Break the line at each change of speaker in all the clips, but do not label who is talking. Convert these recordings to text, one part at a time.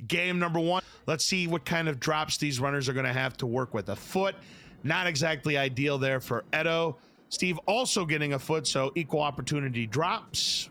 game number one. Let's see what kind of drops these runners are going to have to work with. A foot, not exactly ideal there for Edo. Steve also getting a foot, so equal opportunity drops.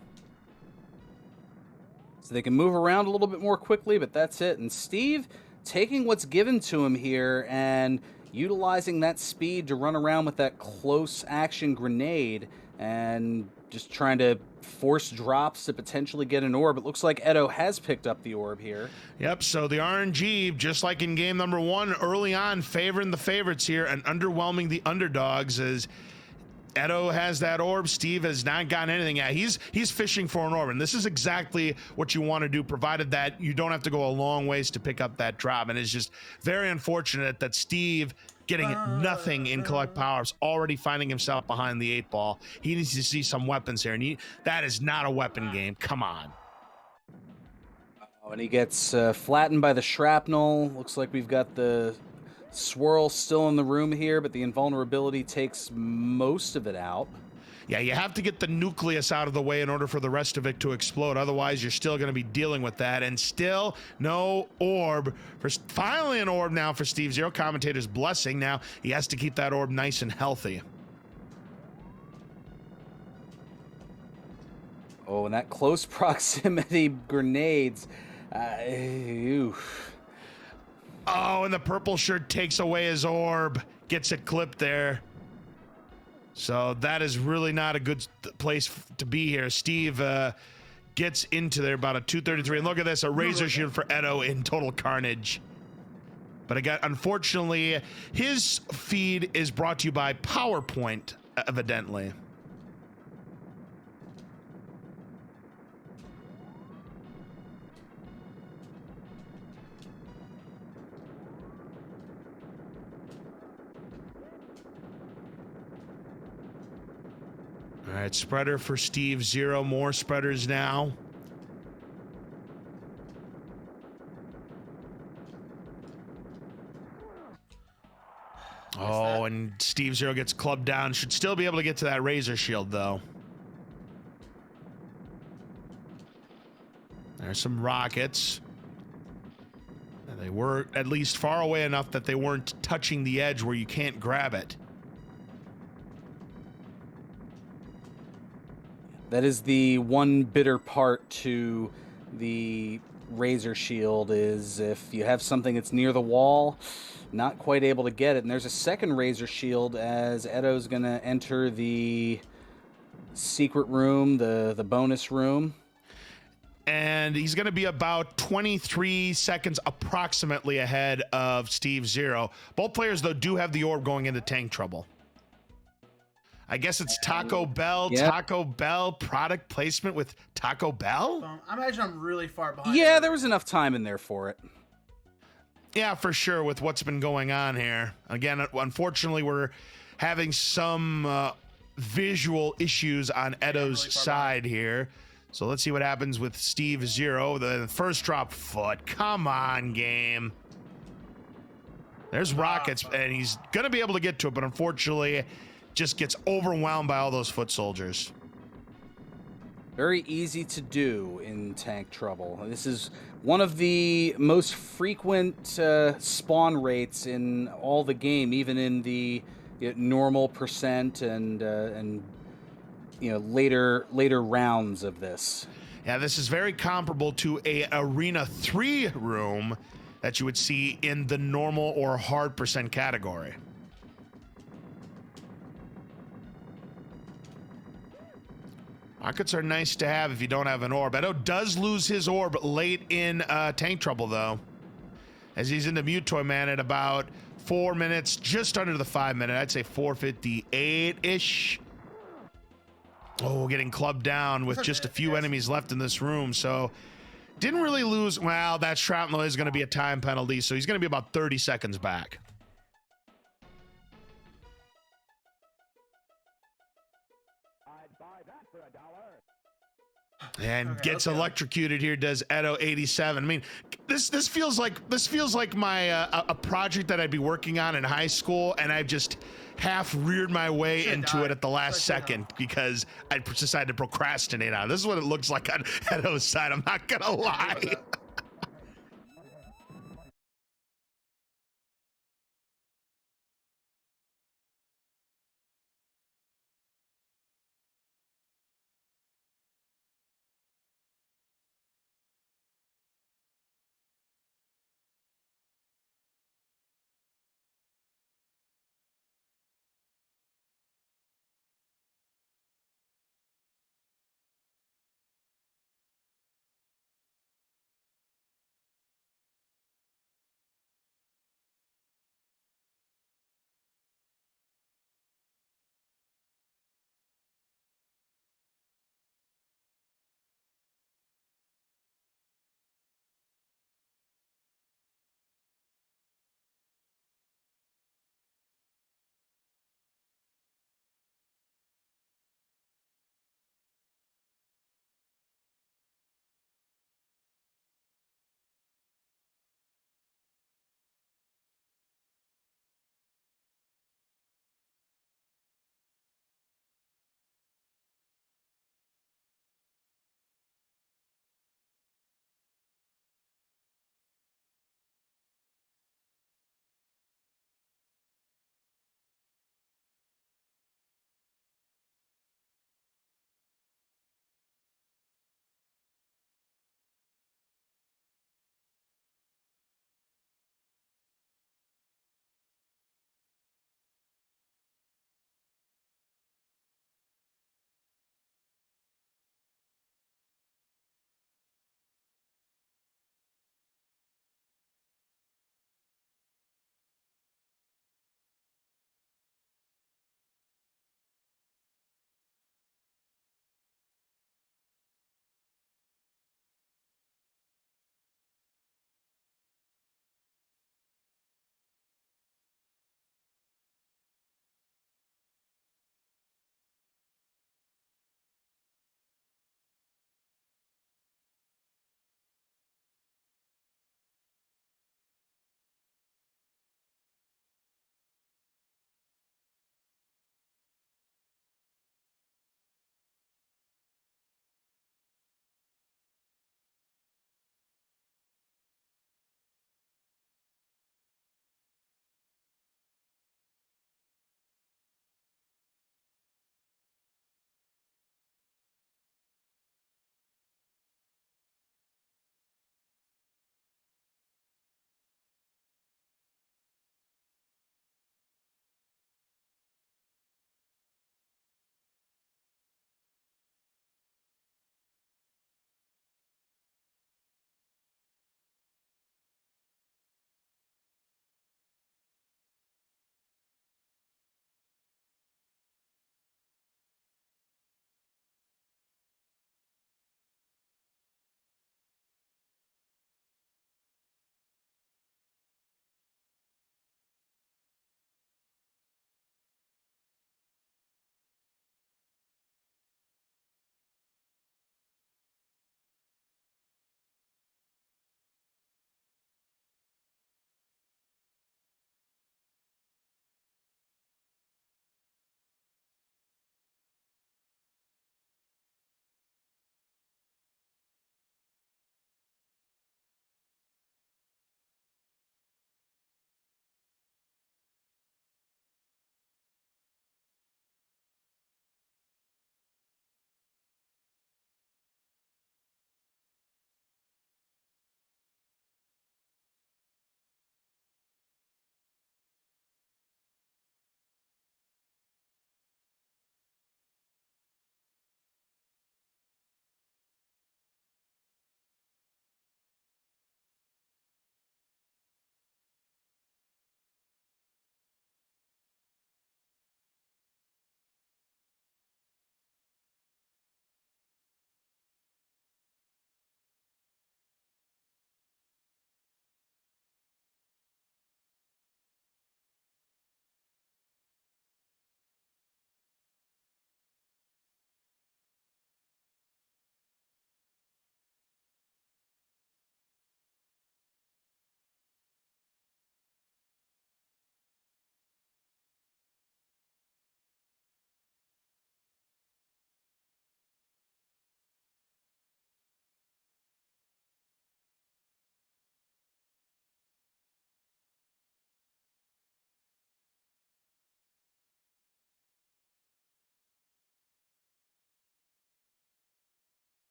So they can move around a little bit more quickly, but that's it. And Steve taking what's given to him here and utilizing that speed to run around with that close action grenade and just trying to force drops to potentially get an orb. It looks like Edo has picked up the orb here.
Yep, so the RNG, just like in game number one, early on favoring the favorites here and underwhelming the underdogs as Edo has that orb. Steve has not gotten anything yet. He's fishing for an orb, and this is exactly what you want to do, provided that you don't have to go a long ways to pick up that drop. And it's just very unfortunate that Steve getting nothing in collect powers, already finding himself behind the 8-ball. He needs to see some weapons here, and that is not a weapon game. Come on.
Oh, and he gets flattened by the shrapnel. Looks like we've got the swirl still in the room here, but the invulnerability takes most of it out.
Yeah, you have to get the nucleus out of the way in order for the rest of it to explode. Otherwise, you're still going to be dealing with that. And still no orb. Finally an orb now for SteveZero. Commentator's blessing. Now he has to keep that orb nice and healthy.
Oh, and that close proximity grenades. Oof.
Oh, and the purple shirt takes away his orb. Gets it clipped there. So that is really not a good place to be here. Steve gets into there about a 233. And look at this, a razor shield for Edo in total carnage. But again, unfortunately, his feed is brought to you by PowerPoint, evidently. All right, spreader for SteveZero. More spreaders now. Oh, and SteveZero gets clubbed down. Should still be able to get to that razor shield, though. There's some rockets. And they were at least far away enough that they weren't touching the edge where you can't grab it.
That is the one bitter part to the razor shield, is if you have something that's near the wall, not quite able to get it. And there's a second razor shield as Edo's going to enter the secret room, the bonus room.
And he's going to be about 23 seconds approximately ahead of SteveZero. Both players, though, do have the orb going into tank trouble. I guess it's Taco Bell.
Yep.
Taco Bell product placement with Taco Bell?
I imagine I'm really far behind.
Yeah, there was enough time in there for it.
Yeah, for sure, with what's been going on here. Again, unfortunately, we're having some visual issues on Edo's
really
side here. So let's see what happens with SteveZero. The first drop foot. Come on, game. There's rockets, and he's going to be able to get to it, but unfortunately, just gets overwhelmed by all those foot soldiers.
Very easy to do in tank trouble. This is one of the most frequent spawn rates in all the game, even in the normal percent and later rounds of this.
Yeah, this is very comparable to a Arena 3 room that you would see in the normal or hard percent category. Rockets are nice to have if you don't have an orb. Edo does lose his orb late in tank trouble, though, as he's into Mute Toy Man at about 4 minutes, just under the 5 minute. I'd say 4:58-ish. Oh, getting clubbed down with just a few enemies left in this room, so didn't really lose. Well, that shrapnel is going to be a time penalty, so he's going to be about 30 seconds back. And gets electrocuted here, does Edo87. I mean, this feels like my a project that I'd be working on in high school, and I've just half reared my way into it at the last second because I decided to procrastinate on it. This is what it looks like on Edo's side. I'm not gonna lie.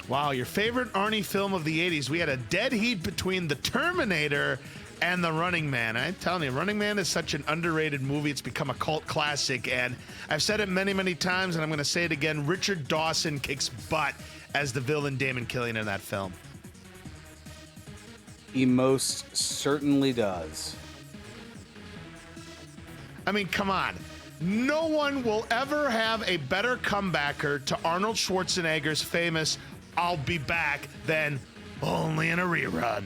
Wow, your favorite Arnie film of the 80s. We had a dead heat between The Terminator and The Running Man. I'm telling you, Running Man is such an underrated movie. It's become a cult classic, and I've said it many, many times, and I'm going to say it again. Richard Dawson kicks butt as the villain Damon Killian in that film.
He most certainly does.
I mean, come on. No one will ever have a better comebacker to Arnold Schwarzenegger's famous "I'll be back" than only in a rerun.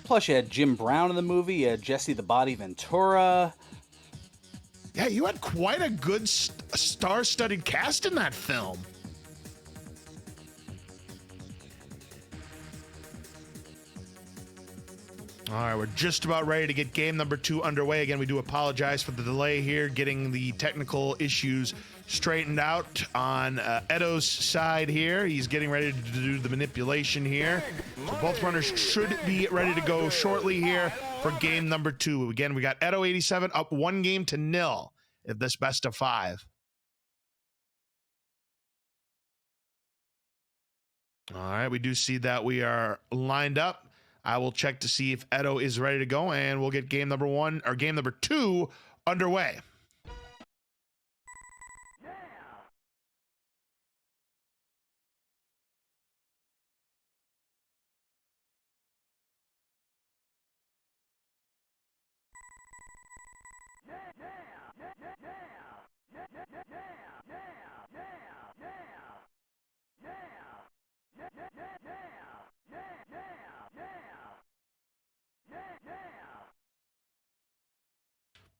Plus, you had Jim Brown in the movie. You had Jesse the Body Ventura.
Yeah, you had quite a good star-studded cast in that film. All right, we're just about ready to get game number 2 underway. Again, we do apologize for the delay here, getting the technical issues straightened out on Edo's side here. He's getting ready to do the manipulation here. So both runners should be ready to go shortly here for game number 2. Again, we got Edo87 up 1-0 in this best of 5. All right, we do see that we are lined up. I will check to see if Edo is ready to go, and we'll get game number 2 underway.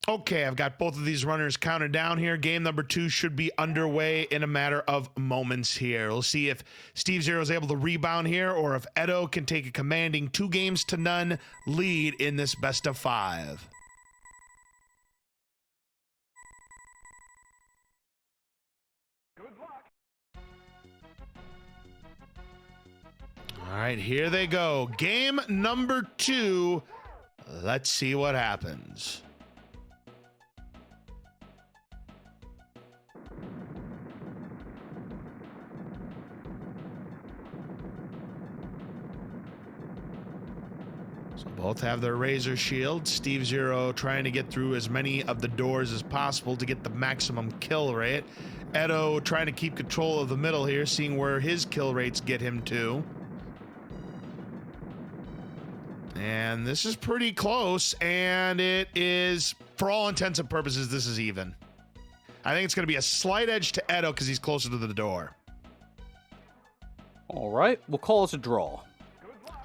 Okay, I've got both of these runners counted down here. Game number 2 should be underway in a matter of moments here. We'll see if SteveZero is able to rebound here or if Edo can take a commanding 2-0 lead in this best of 5. Good luck. All right, here they go. Game number 2. Let's see what happens. So both have their razor shields. SteveZero trying to get through as many of the doors as possible to get the maximum kill rate. Edo trying to keep control of the middle here, seeing where his kill rates get him to. And this is pretty close, and it is, for all intents and purposes, this is even. I think it's going to be a slight edge to Edo because he's closer to the door.
All right, we'll call it a draw.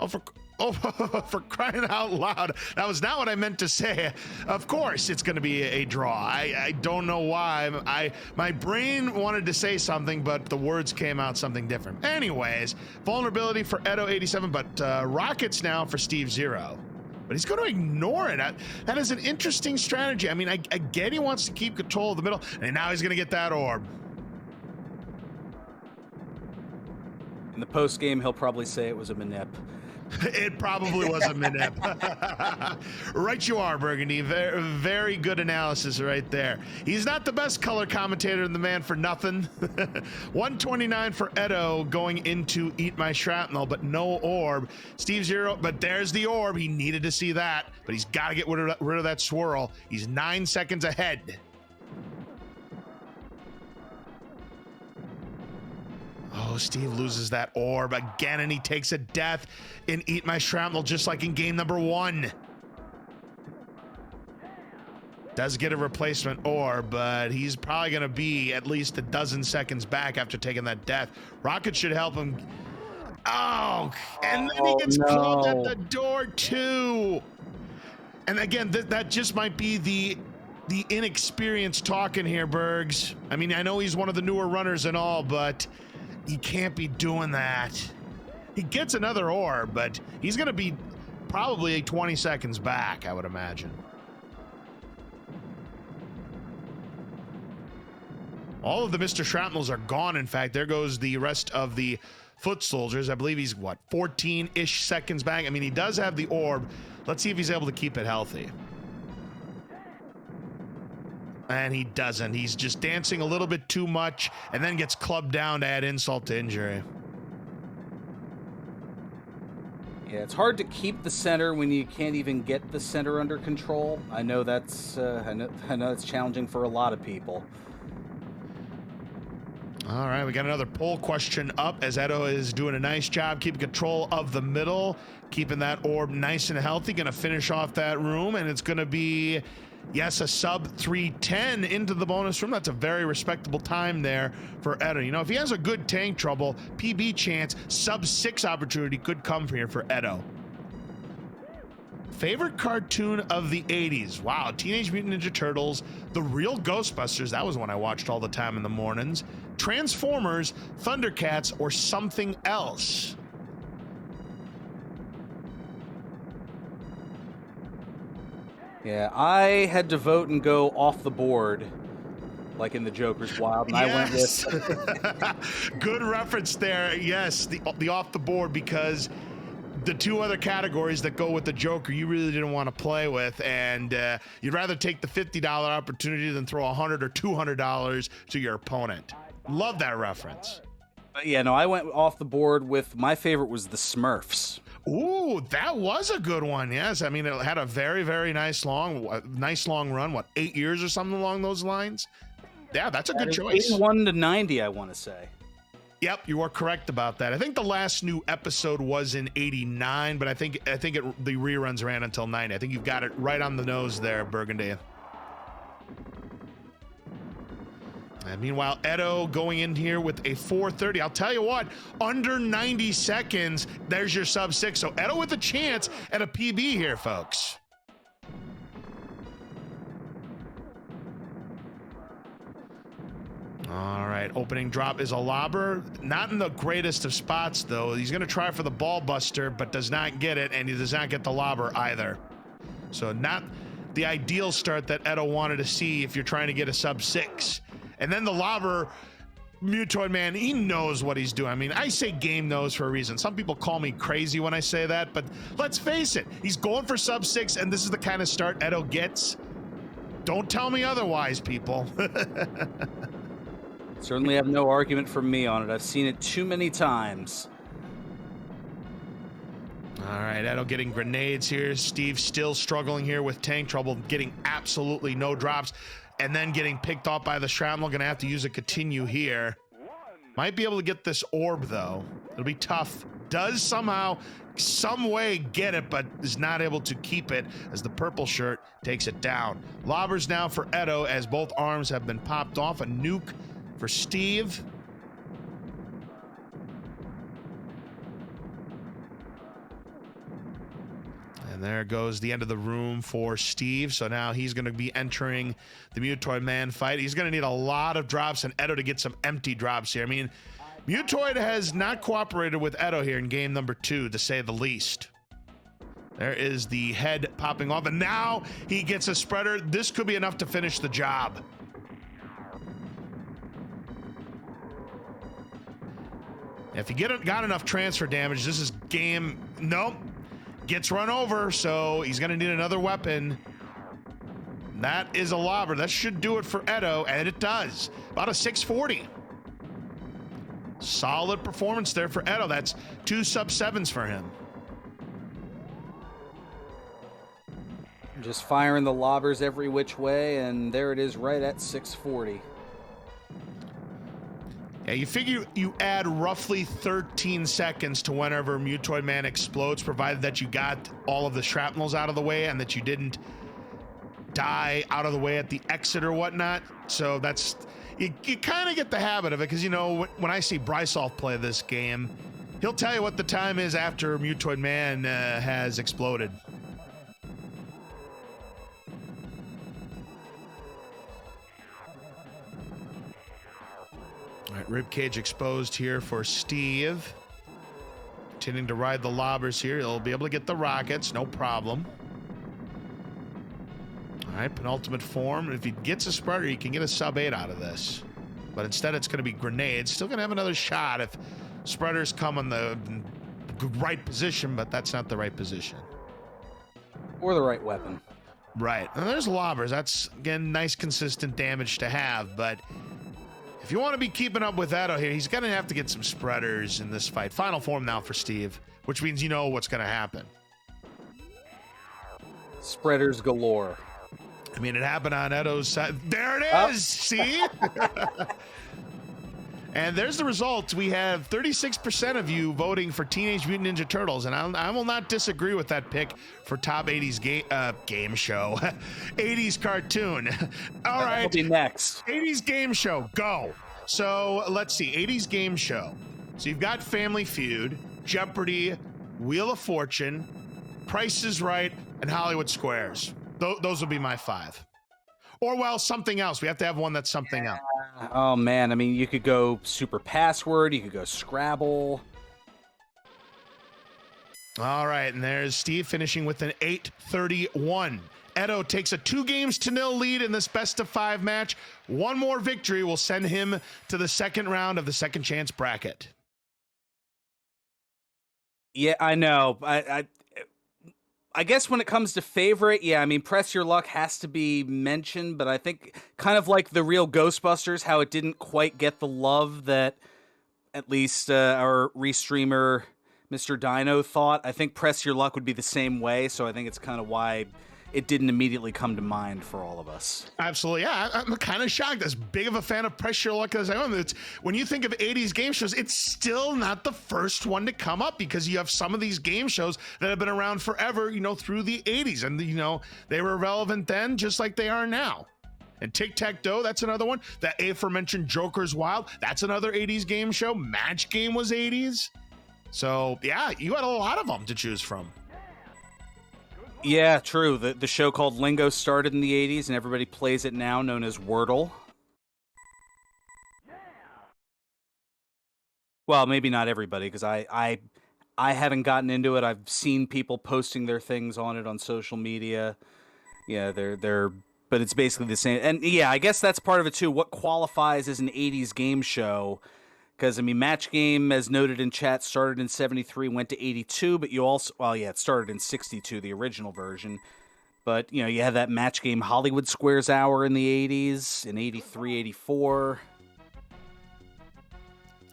For crying out loud. That was not what I meant to say. Of course it's going to be a draw. I don't know why. My brain wanted to say something, but the words came out something different. Anyways, vulnerability for Edo87, but rockets now for SteveZero. But he's going to ignore it. That is an interesting strategy. I mean, I get he wants to keep control of the middle, and now he's going to get that orb.
In the post game, he'll probably say it was a manip.
It probably was a minute. Right you are, Burgundy. Very, very good analysis right there. He's not the best color commentator in the man for nothing. 129 for Edo going into Eat My Shrapnel, but no orb. SteveZero, but there's the orb. He needed to see that, but he's got to get rid of that swirl. He's 9 seconds ahead. Oh, Steve loses that orb again, and he takes a death in Eat My Shrapnel, just like in game number 1. Does get a replacement orb, but he's probably going to be at least a dozen seconds back after taking that death. Rocket should help him. Oh, and then he gets called at the door, too. And again, that just might be the inexperience talking here, Bergs. I mean, I know he's one of the newer runners and all, but he can't be doing that. He gets another orb, but he's going to be probably 20 seconds back, I would imagine. All of the Mr. Shrapnels are gone. In fact, there goes the rest of the foot soldiers. I believe he's, what, 14-ish seconds back? I mean, he does have the orb. Let's see if he's able to keep it healthy. And he doesn't. He's just dancing a little bit too much and then gets clubbed down to add insult to injury.
Yeah, it's hard to keep the center when you can't even get the center under control. I know that's I know that's challenging for a lot of people.
All right, we got another poll question up as Edo is doing a nice job keeping control of the middle, keeping that orb nice and healthy. Going to finish off that room, and it's going to be, yes, a sub 310 into the bonus room. That's a very respectable time there for Edo. You know, if he has a good tank trouble, PB chance, sub 6 opportunity could come from here for Edo. Favorite cartoon of the 80s? Wow, Teenage Mutant Ninja Turtles, The Real Ghostbusters, that was one I watched all the time in the mornings, Transformers, Thundercats, or something else?
Yeah, I had to vote and go off the board, like in the Joker's Wild, and
Yes.
I went with...
Good reference there. Yes, the off the board, because the two other categories that go with the Joker you really didn't want to play with, and you'd rather take the $50 opportunity than throw $100 or $200 to your opponent. Love that reference.
Yeah, no, I went off the board with, my favorite was the Smurfs.
Ooh, that was a good one. Yes, I mean, it had a very, very nice long run. What, 8 years or something along those lines? Yeah, that's a good choice.
81 to 90, I want to say.
Yep, you are correct about that. I think the last new episode was in 89, but I think the reruns ran until 90. I think you've got it right on the nose there, Burgundy. And meanwhile, Edo going in here with a 430. I'll tell you what, under 90 seconds, there's your sub 6. So Edo with a chance at a PB here, folks. All right, opening drop is a lobber. Not in the greatest of spots, though. He's going to try for the ball buster, but does not get it, and he does not get the lobber either. So not the ideal start that Edo wanted to see if you're trying to get a sub 6. And then the lobber, Mutoid Man, he knows what he's doing. I mean, I say game knows for a reason. Some people call me crazy when I say that, but let's face it. He's going for sub 6, and this is the kind of start Edo gets. Don't tell me otherwise, people.
Certainly have no argument from me on it. I've seen it too many times.
All right, Edo getting grenades here. Steve still struggling here with tank trouble, getting absolutely no drops, and then getting picked off by the shrapnel. Gonna have to use a continue here. Might be able to get this orb, though. It'll be tough. Does somehow, some way get it, but is not able to keep it as the purple shirt takes it down. Lobbers now for Edo as both arms have been popped off. A nuke for Steve. And there goes the end of the room for Steve. So now he's going to be entering the Mutoid Man fight. He's going to need a lot of drops and Edo to get some empty drops here. I mean, Mutoid has not cooperated with Edo here in game number 2, to say the least. There is the head popping off, and now he gets a spreader. This could be enough to finish the job. If you got enough transfer damage, this is game. Nope. Gets run over, so he's going to need another weapon. That is a lobber. That should do it for Edo, and it does. About a 640. Solid performance there for Edo. That's 2 sub 7s for him.
Just firing the lobbers every which way, and there it is right at 640.
Yeah, you figure you add roughly 13 seconds to whenever Mutoid Man explodes, provided that you got all of the shrapnels out of the way and that you didn't die out of the way at the exit or whatnot. So that's, you kind of get the habit of it, because, you know, when I see Brysolf play this game, he'll tell you what the time is after Mutoid Man has exploded. All right, ribcage exposed here for Steve. Continuing to ride the lobbers here. He'll be able to get the rockets, no problem. All right, penultimate form. If he gets a spreader, he can get a sub 8 out of this. But instead, it's going to be grenades. Still going to have another shot if spreaders come in the right position, but that's not the right position.
Or the right weapon.
Right. And there's lobbers. That's, again, nice consistent damage to have, but if you want to be keeping up with Edo here, he's going to have to get some spreaders in this fight. Final form now for Steve, which means you know what's going to happen.
Spreaders galore.
I mean, it happened on Edo's side. There it is. See? And there's the results. We have 36% of you voting for Teenage Mutant Ninja Turtles, and I will not disagree with that pick for top 80s game show. 80s cartoon. All right.
That'll be next.
80s game show, go. So let's see, 80s game show. So you've got Family Feud, Jeopardy, Wheel of Fortune, Price is Right, and Hollywood Squares. Those will be my 5. Or, well, something else. We have to have one that's something else.
Oh, man. I mean, you could go Super Password. You could go Scrabble.
All right, and there's Steve finishing with an 8-31. Edo takes a 2-0 lead in this best-of-5 match. One more victory will send him to the second round of the second chance bracket.
Yeah, I know. I guess when it comes to favorite, yeah, I mean, Press Your Luck has to be mentioned, but I think kind of like the real Ghostbusters, how it didn't quite get the love that at least our restreamer, Mr. Dino, thought. I think Press Your Luck would be the same way, so I think it's kind of why it didn't immediately come to mind for all of us.
Absolutely, yeah. I'm kind of shocked. As big of a fan of Press Your Luck as I am, when you think of 80s game shows, it's still not the first one to come up because you have some of these game shows that have been around forever, through the 80s. And, they were relevant then just like they are now. And Tic-Tac-Toe, that's another one. That aforementioned Joker's Wild, that's another 80s game show. Match Game was 80s. So, yeah, you had a lot of them to choose from.
Yeah, true. The show called Lingo started in the 80s, and everybody plays it now, known as Wordle. Well, maybe not everybody, because I haven't gotten into it. I've seen people posting their things on it on social media. Yeah, but it's basically the same. And yeah, I guess that's part of it too. What qualifies as an 80s game show? Because, I mean, Match Game, as noted in chat, started in 73, went to 82, but you also, well, yeah, it started in 62, the original version. But, you had that Match Game Hollywood Squares Hour in the 80s, in 83, 84.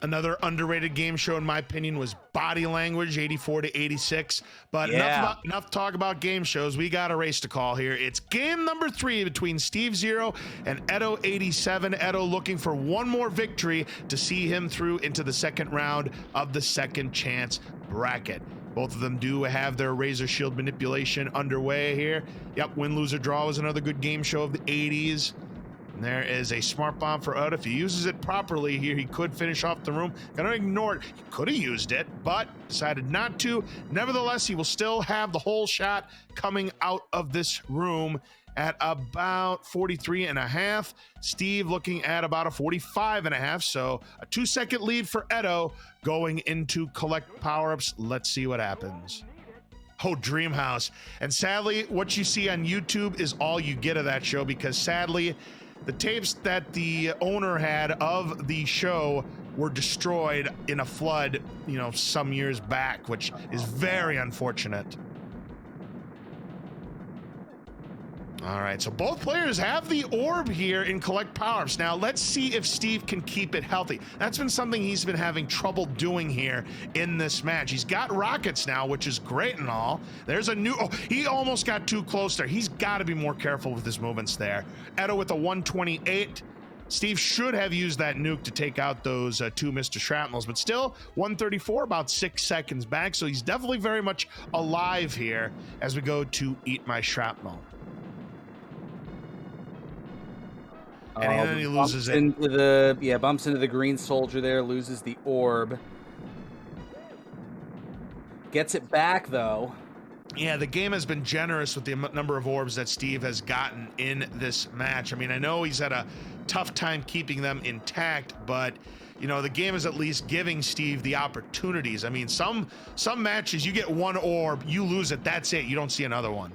Another underrated game show, in my opinion, was Body Language, 84 to 86. But
Yeah.
enough talk about game shows. We got a race to call here. It's game number 3 between SteveZero and Edo87. Edo looking for one more victory to see him through into the second round of the second chance bracket. Both of them do have their Razor Shield manipulation underway here. Yep, Win, Lose, or Draw was another good game show of the 80s. And there is a smart bomb for Edo. If he uses it properly here, he could finish off the room. Gonna ignore it. He could have used it, but decided not to. Nevertheless, he will still have the whole shot coming out of this room at about 43.5. Steve looking at about a 45.5. So a 2-second lead for Edo going into collect power-ups. Let's see what happens. Oh, Dreamhouse. And sadly, what you see on YouTube is all you get of that show, because sadly, the tapes that the owner had of the show were destroyed in a flood, some years back, which is very unfortunate. All right, so both players have the orb here in collect power-ups. Now, let's see if Steve can keep it healthy. That's been something he's been having trouble doing here in this match. He's got rockets now, which is great and all. There's a new... Oh, he almost got too close there. He's got to be more careful with his movements there. Edo with a 128. Steve should have used that nuke to take out those 2 Mr. Shrapnels, but still, 134, about 6 seconds back, so he's definitely very much alive here as we go to Eat My Shrapnel. And then he loses it.
Bumps into the green soldier there, loses the orb. Gets it back, though.
Yeah, the game has been generous with the number of orbs that Steve has gotten in this match. I mean, I know he's had a tough time keeping them intact, but, the game is at least giving Steve the opportunities. I mean, some matches, you get 1 orb, you lose it, that's it. You don't see another one.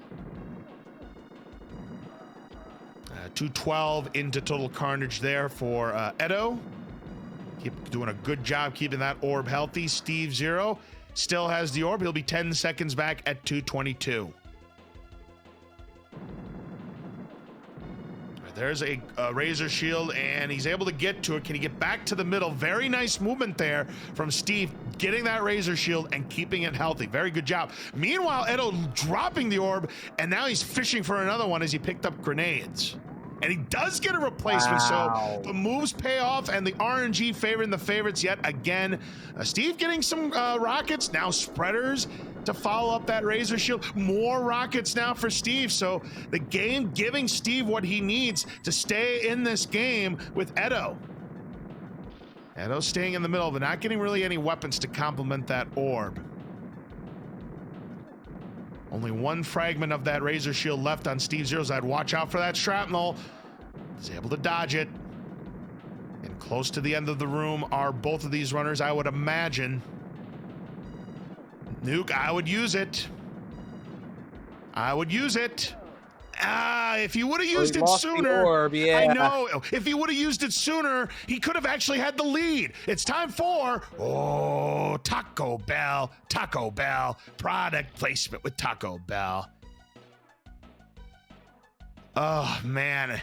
212 into total carnage there for Edo. Keep doing a good job keeping that orb healthy. SteveZero still has the orb. He'll be 10 seconds back at 222. There's a razor shield, and he's able to get to it. Can he get back to the middle? Very nice movement there from Steve, getting that razor shield and keeping it healthy. Very good job. Meanwhile, Edo dropping the orb, and now he's fishing for another one as he picked up grenades. And he does get a replacement,
Wow.
so the moves pay off, and the RNG favoring the favorites yet again. Steve getting some rockets, now spreaders to follow up that razor shield. More rockets now for Steve, so the game giving Steve what he needs to stay in this game with Edo. Edo staying in the middle, but not getting really any weapons to complement that orb. Only one fragment of that razor shield left on SteveZero's. I'd watch out for that shrapnel. He's able to dodge it. And close to the end of the room are both of these runners, I would imagine. Nuke, I would use it. I would use it. If he would have used it sooner.
Orb, yeah.
I know. If he would have used it sooner, he could have actually had the lead. It's time for Taco Bell. Taco Bell. Product placement with Taco Bell. Oh, man.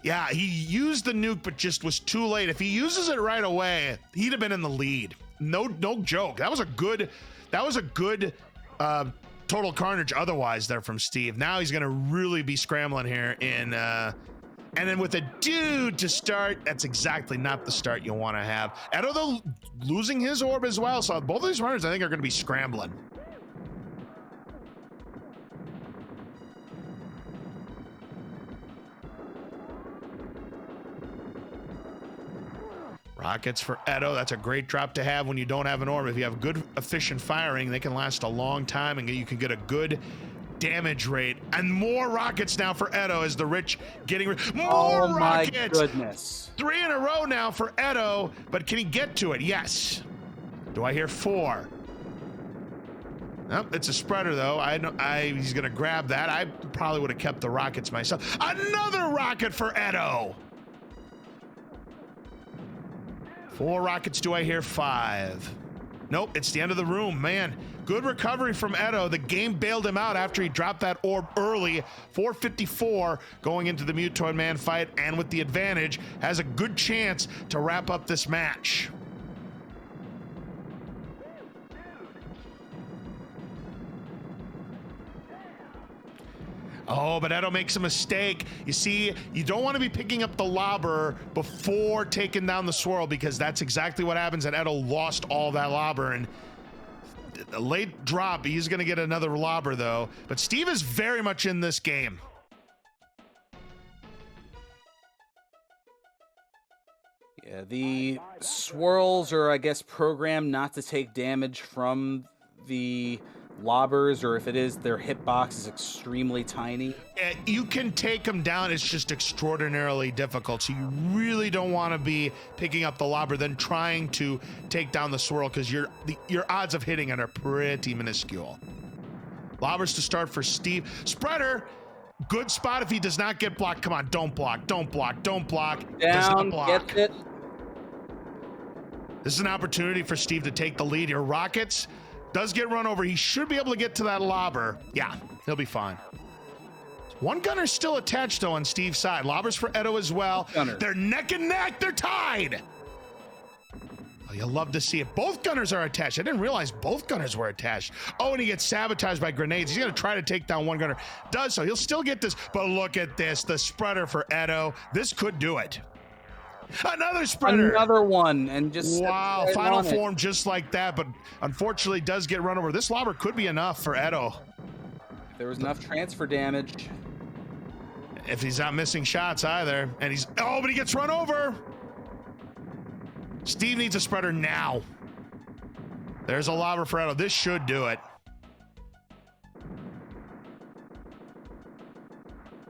Yeah, he used the nuke, but just was too late. If he uses it right away, he'd have been in the lead. No joke. That was a good total carnage otherwise there from Steve. Now he's going to really be scrambling here in and then with a dude to start, that's exactly not the start you want to have. Edo though losing his orb as well, so both of these runners I think are going to be scrambling. Rockets for Edo. That's a great drop to have when you don't have an orb. If you have good, efficient firing, they can last a long time, and you can get a good damage rate. And more rockets now for Edo as the rich getting more rockets.
My goodness.
3 in a row now for Edo, but can he get to it? Yes. Do I hear 4? Nope, it's a spreader though. He's gonna grab that. I probably would have kept the rockets myself. Another rocket for Edo. 4 rockets, do I hear 5? Nope, it's the end of the room, man. Good recovery from Edo. The game bailed him out after he dropped that orb early. 454 going into the Mutoid Man fight, and with the advantage, has a good chance to wrap up this match. Oh, but Edo makes a mistake. You see, you don't want to be picking up the lobber before taking down the swirl, because that's exactly what happens, and Edo lost all that lobber, and a late drop, he's going to get another lobber though. But Steve is very much in this game.
Yeah, the swirls are, I guess, programmed not to take damage from the lobbers, or if it is, their hitbox is extremely tiny.
Yeah, you can take them down, it's just extraordinarily difficult, so you really don't want to be picking up the lobber then trying to take down the swirl, because your odds of hitting it are pretty minuscule. Lobbers to start for Steve. Spreader, good spot if he does not get blocked. Come on, don't block, don't block, don't block. Does not
Down,
block.
gets it.
This is an opportunity for Steve to take the lead here. Rockets does get run over. He should be able to get to that lobber. Yeah, he'll be fine. One gunner's still attached though on Steve's side. Lobbers for Edo as well.
Gunner.
They're neck and neck. They're tied. Oh, you'll love to see it. Both gunners are attached. I didn't realize both gunners were attached. Oh, and he gets sabotaged by grenades. He's going to try to take down one gunner. Does so. He'll still get this. But look at this. The spreader for Edo. This could do it. Another spreader.
Another one, and just
wow, final form just like that, but unfortunately does get run over. This lobber could be enough for Edo.
There was enough transfer damage.
If he's not missing shots either, and but he gets run over. Steve needs a spreader now. There's a lobber for Edo. This should do it.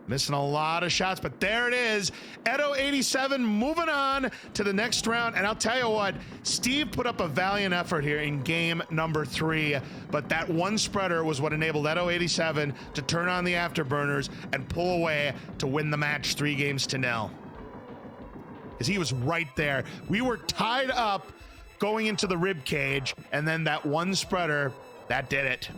Missing a lot of shots, but there it is. Edo 87 moving on to the next round. And I'll tell you what, Steve put up a valiant effort here in game number 3, but that one spreader was what enabled Edo 87 to turn on the afterburners and pull away to win the match 3-0. Because he was right there. We were tied up going into the rib cage, and then that one spreader, that did it.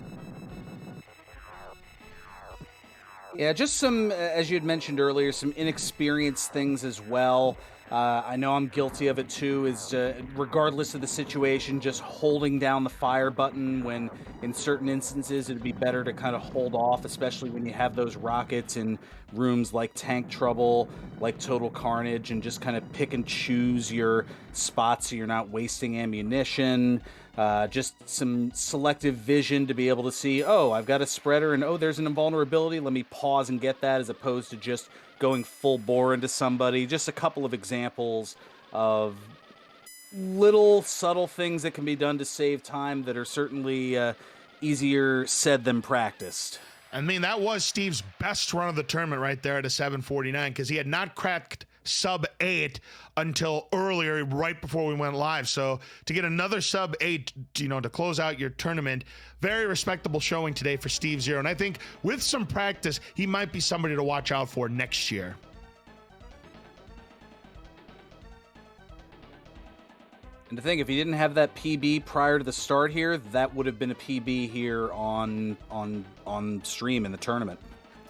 Yeah, just some, as you had mentioned earlier, some inexperienced things as well. I know I'm guilty of it too, is regardless of the situation, just holding down the fire button when in certain instances it'd be better to kind of hold off, especially when you have those rockets in rooms like Tank Trouble, like Total Carnage, and just kind of pick and choose your spots so you're not wasting ammunition. Just some selective vision to be able to see, oh, I've got a spreader and oh, there's an invulnerability. Let me pause and get that, as opposed to just going full bore into somebody. Just a couple of examples of little subtle things that can be done to save time that are certainly easier said than practiced.
I mean, that was Steve's best run of the tournament right there at a 749, because he had not cracked sub 8 until earlier, right before we went live. So to get another sub 8, to close out your tournament, very respectable showing today for SteveZero. And I think with some practice, he might be somebody to watch out for next year.
And to think, if he didn't have that PB prior to the start here, that would have been a PB here on stream in the tournament.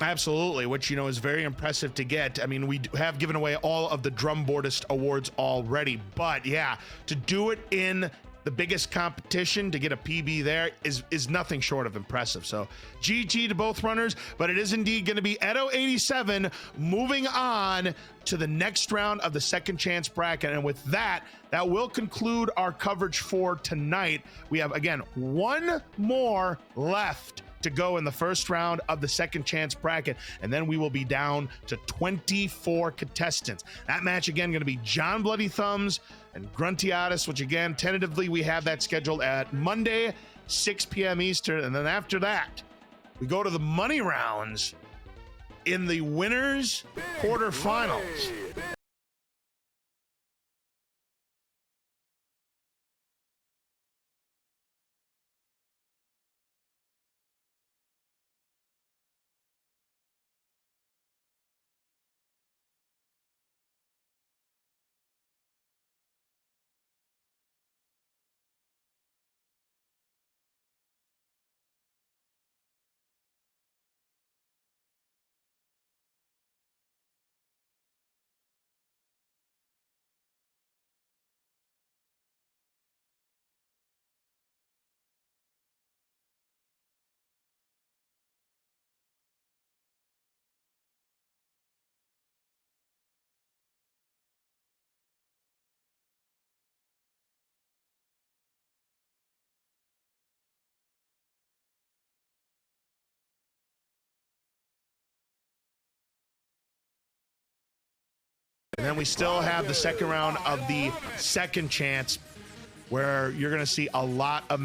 Absolutely, which, is very impressive to get. I mean, we have given away all of the Drumboardist awards already, but yeah, to do it in the biggest competition, to get a PB there is nothing short of impressive. So GG to both runners, but it is indeed going to be Edo87 moving on to the next round of the second chance bracket. And with that will conclude our coverage for tonight. We have, again, one more left to go in the first round of the second chance bracket, and then we will be down to 24 contestants. That match, again, going to be John Bloody Thumbs and Gruntiatus, which, again, tentatively we have that scheduled at Monday, 6 p.m. Eastern. And then after that, we go to the money rounds in the winners quarterfinals. And then we still have the second round of the second chance, where you're going to see a lot of